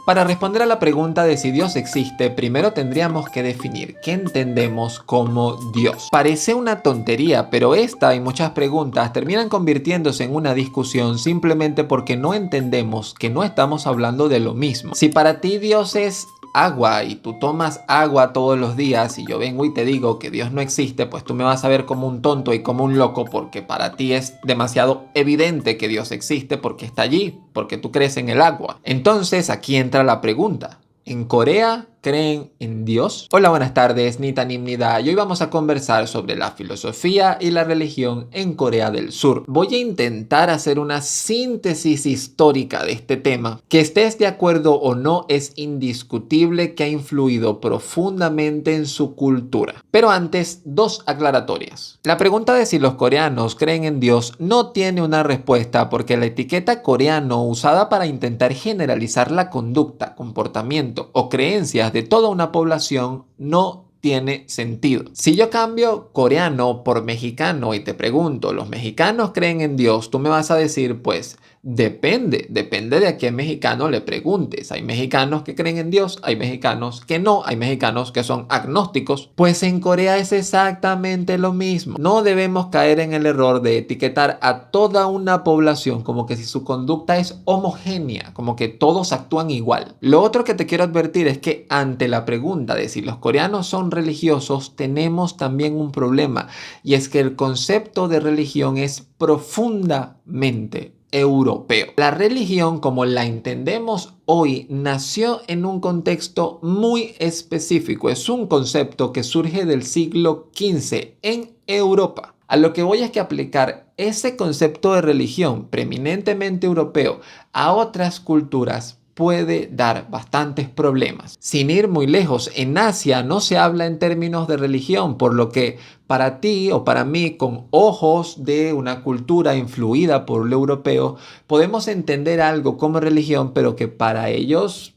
Para responder a la pregunta de si Dios existe, primero tendríamos que definir qué entendemos como Dios. Parece una tontería, pero esta y muchas preguntas terminan convirtiéndose en una discusión simplemente porque no entendemos que no estamos hablando de lo mismo. Si para ti Dios es agua y tú tomas agua todos los días y yo vengo y te digo que Dios no existe, pues tú me vas a ver como un tonto y como un loco porque para ti es demasiado evidente que Dios existe porque está allí, porque tú crees en el agua. Entonces aquí entra la pregunta. ¿En Corea creen en Dios? Hola, buenas tardes, Nita Nimnida. Y hoy vamos a conversar sobre la filosofía y la religión en Corea del Sur. Voy a intentar hacer una síntesis histórica de este tema. Que estés de acuerdo o no, es indiscutible que ha influido profundamente en su cultura. Pero antes, dos aclaratorias. La pregunta de si los coreanos creen en Dios no tiene una respuesta porque la etiqueta coreano usada para intentar generalizar la conducta, comportamiento o creencias de toda una población no tiene sentido. Si yo cambio coreano por mexicano y te pregunto, ¿los mexicanos creen en Dios? Tú me vas a decir, pues, depende de a qué mexicano le preguntes. Hay mexicanos que creen en Dios, hay mexicanos que no, hay mexicanos que son agnósticos. Pues en Corea es exactamente lo mismo. No debemos caer en el error de etiquetar a toda una población como que si su conducta es homogénea, como que todos actúan igual. Lo otro que te quiero advertir es que ante la pregunta de si los coreanos son religiosos, tenemos también un problema, y es que el concepto de religión es profundamente europeo. La religión, como la entendemos hoy, nació en un contexto muy específico. Es un concepto que surge del siglo XV en Europa. A lo que voy es que aplicar ese concepto de religión preeminentemente europeo a otras culturas puede dar bastantes problemas. Sin ir muy lejos, en Asia no se habla en términos de religión, por lo que para ti o para mí, con ojos de una cultura influida por lo europeo, podemos entender algo como religión, pero que para ellos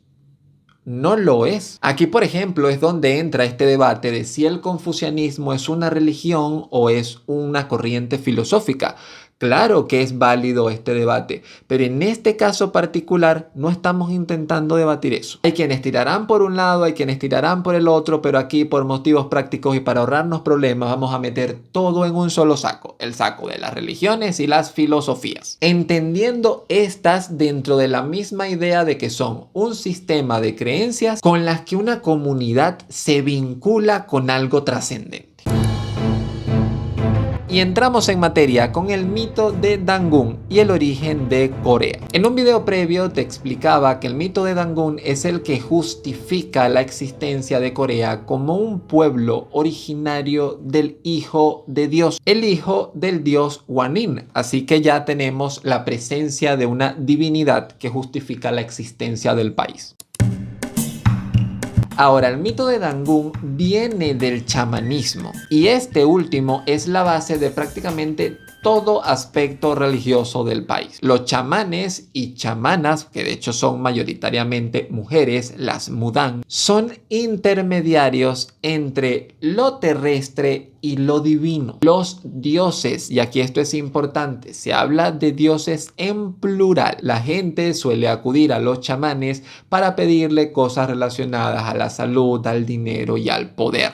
no lo es. Aquí, por ejemplo, es donde entra este debate de si el confucianismo es una religión o es una corriente filosófica. Claro que es válido este debate, pero en este caso particular no estamos intentando debatir eso. Hay quienes tirarán por un lado, hay quienes tirarán por el otro, pero aquí por motivos prácticos y para ahorrarnos problemas vamos a meter todo en un solo saco, el saco de las religiones y las filosofías. Entendiendo estas dentro de la misma idea de que son un sistema de creencias con las que una comunidad se vincula con algo trascendente. Y entramos en materia con el mito de Dangun y el origen de Corea. En un video previo te explicaba que el mito de Dangun es el que justifica la existencia de Corea como un pueblo originario del hijo de Dios, el hijo del dios Hwanin. Así que ya tenemos la presencia de una divinidad que justifica la existencia del país. Ahora, el mito de Dangun viene del chamanismo y este último es la base de prácticamente todo aspecto religioso del país. Los chamanes y chamanas, que de hecho son mayoritariamente mujeres, las mudan, son intermediarios entre lo terrestre y lo divino. Los dioses, y aquí esto es importante, se habla de dioses en plural. La gente suele acudir a los chamanes para pedirle cosas relacionadas a la salud, al dinero y al poder.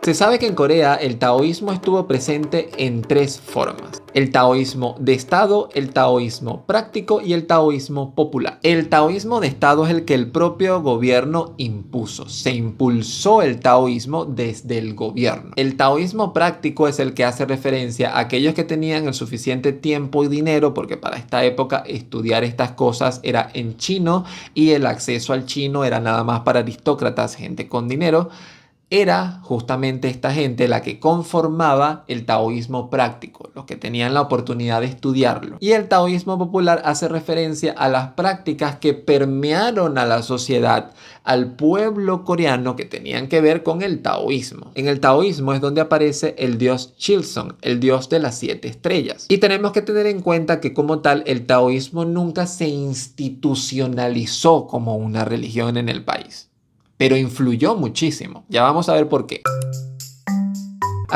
Se sabe que en Corea el taoísmo estuvo presente en tres formas: el taoísmo de Estado, el taoísmo práctico y el taoísmo popular. El taoísmo de Estado es el que el propio gobierno impuso. Se impulsó el taoísmo desde el gobierno. El taoísmo práctico es el que hace referencia a aquellos que tenían el suficiente tiempo y dinero, porque para esta época estudiar estas cosas era en chino y el acceso al chino era nada más para aristócratas, gente con dinero. Era justamente esta gente la que conformaba el taoísmo práctico, los que tenían la oportunidad de estudiarlo. Y el taoísmo popular hace referencia a las prácticas que permearon a la sociedad, al pueblo coreano, que tenían que ver con el taoísmo. En el taoísmo es donde aparece el dios Chilsung, el dios de las 7 estrellas. Y tenemos que tener en cuenta que como tal el taoísmo nunca se institucionalizó como una religión en el país, pero influyó muchísimo. Ya vamos a ver por qué.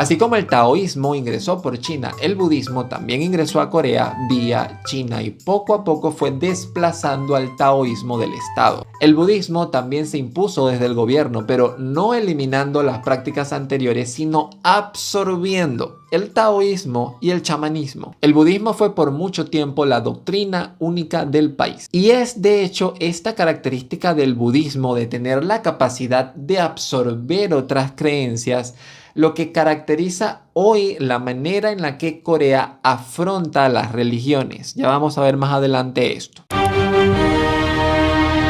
Así como el taoísmo ingresó por China, el budismo también ingresó a Corea vía China y poco a poco fue desplazando al taoísmo del Estado. El budismo también se impuso desde el gobierno, pero no eliminando las prácticas anteriores, sino absorbiendo el taoísmo y el chamanismo. El budismo fue por mucho tiempo la doctrina única del país. Y es de hecho esta característica del budismo de tener la capacidad de absorber otras creencias lo que caracteriza hoy la manera en la que Corea afronta las religiones. Ya vamos a ver más adelante esto.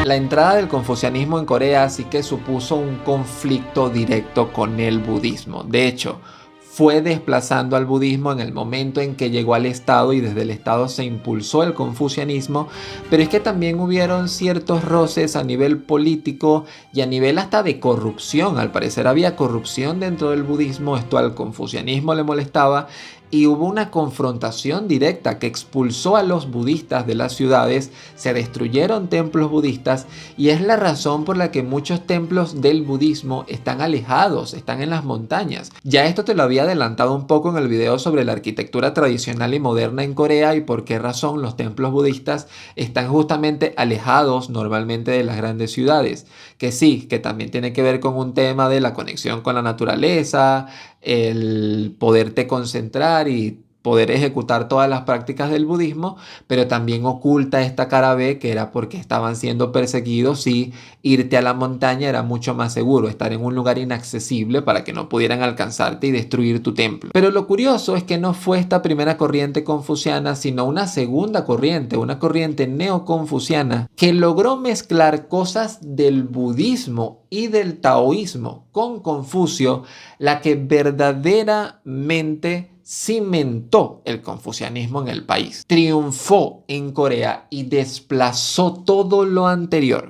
La entrada del confucianismo en Corea sí que supuso un conflicto directo con el budismo. De hecho, fue desplazando al budismo en el momento en que llegó al Estado y desde el Estado se impulsó el confucianismo, pero es que también hubieron ciertos roces a nivel político y a nivel hasta de corrupción. Al parecer había corrupción dentro del budismo, esto al confucianismo le molestaba y hubo una confrontación directa que expulsó a los budistas de las ciudades, se destruyeron templos budistas y es la razón por la que muchos templos del budismo están alejados, están en las montañas. Ya esto te lo había adelantado un poco en el video sobre la arquitectura tradicional y moderna en Corea y por qué razón los templos budistas están justamente alejados normalmente de las grandes ciudades. Que sí, que también tiene que ver con un tema de la conexión con la naturaleza, el poderte concentrar y poder ejecutar todas las prácticas del budismo, pero también oculta esta cara B que era porque estaban siendo perseguidos y irte a la montaña era mucho más seguro, estar en un lugar inaccesible para que no pudieran alcanzarte y destruir tu templo. Pero lo curioso es que no fue esta primera corriente confuciana, sino una segunda corriente, una corriente neoconfuciana que logró mezclar cosas del budismo y del taoísmo con Confucio, la que verdaderamente cimentó el confucianismo en el país, triunfó en Corea y desplazó todo lo anterior.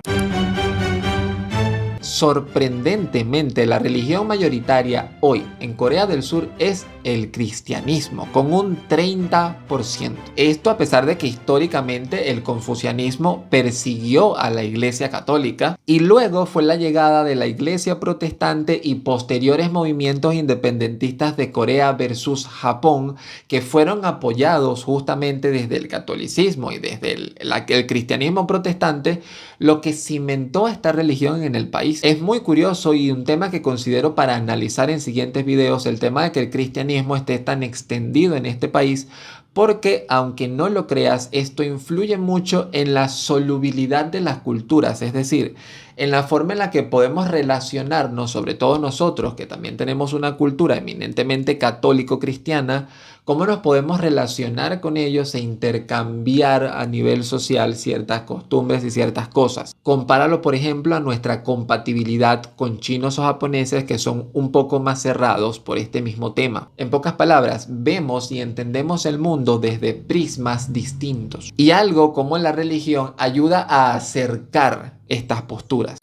Sorprendentemente, la religión mayoritaria hoy en Corea del Sur es el cristianismo, con un 30%. Esto a pesar de que históricamente el confucianismo persiguió a la Iglesia Católica y luego fue la llegada de la Iglesia Protestante y posteriores movimientos independentistas de Corea versus Japón que fueron apoyados justamente desde el catolicismo y desde el cristianismo protestante, lo que cimentó esta religión en el país. Es muy curioso y un tema que considero para analizar en siguientes videos, el tema de que el cristianismo esté tan extendido en este país, porque aunque no lo creas, esto influye mucho en la solubilidad de las culturas, es decir, en la forma en la que podemos relacionarnos, sobre todo nosotros que también tenemos una cultura eminentemente católico-cristiana, cómo nos podemos relacionar con ellos e intercambiar a nivel social ciertas costumbres y ciertas cosas. Compáralo, por ejemplo, a nuestra compatibilidad con chinos o japoneses que son un poco más cerrados por este mismo tema. En pocas palabras, vemos y entendemos el mundo desde prismas distintos. Y algo como la religión ayuda a acercar estas posturas.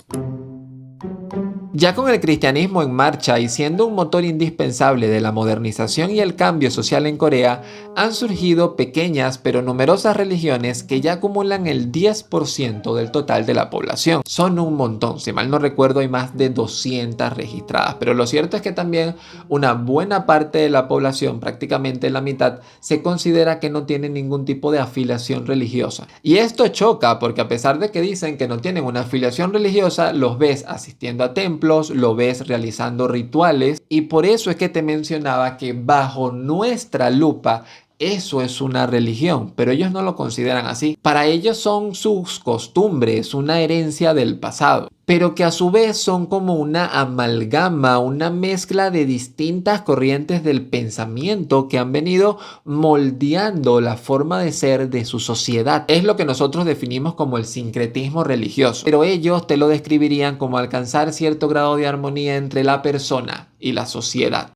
Ya con el cristianismo en marcha y siendo un motor indispensable de la modernización y el cambio social en Corea, han surgido pequeñas pero numerosas religiones que ya acumulan el 10% del total de la población. Son un montón, si mal no recuerdo hay más de 200 registradas, pero lo cierto es que también una buena parte de la población, prácticamente la mitad, se considera que no tiene ningún tipo de afiliación religiosa. Y esto choca porque a pesar de que dicen que no tienen una afiliación religiosa, los ves asistiendo a templos, lo ves realizando rituales y por eso es que te mencionaba que bajo nuestra lupa eso es una religión, pero ellos no lo consideran así. Para ellos son sus costumbres, una herencia del pasado, pero que a su vez son como una amalgama, una mezcla de distintas corrientes del pensamiento que han venido moldeando la forma de ser de su sociedad. Es lo que nosotros definimos como el sincretismo religioso, pero ellos te lo describirían como alcanzar cierto grado de armonía entre la persona y la sociedad.